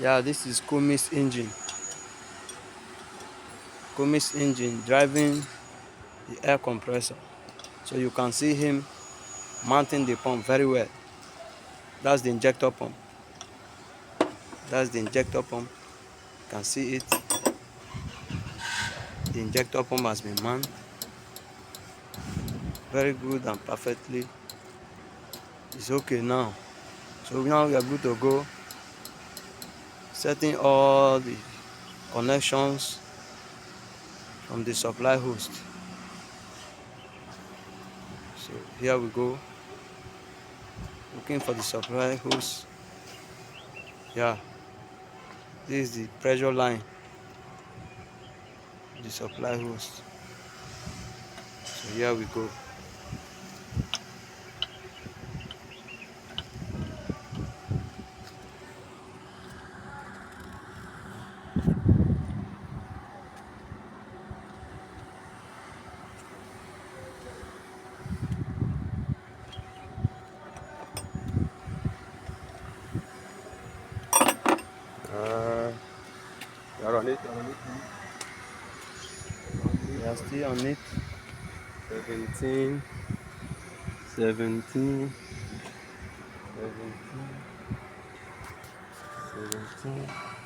Yeah, this is Kumi's engine driving the air compressor. So you can see him mounting the pump very well. That's the injector pump. That's the injector pump. You can see it. The injector pump has been manned very good and perfectly. It's okay now. So now we are good to go. Setting all the connections from the supply host. So here we go. Looking for the supply host. Yeah, this is the pressure line, the supply host. So here we go. You're on it, you're on it. We are still on it. 17, 17, 17, 17.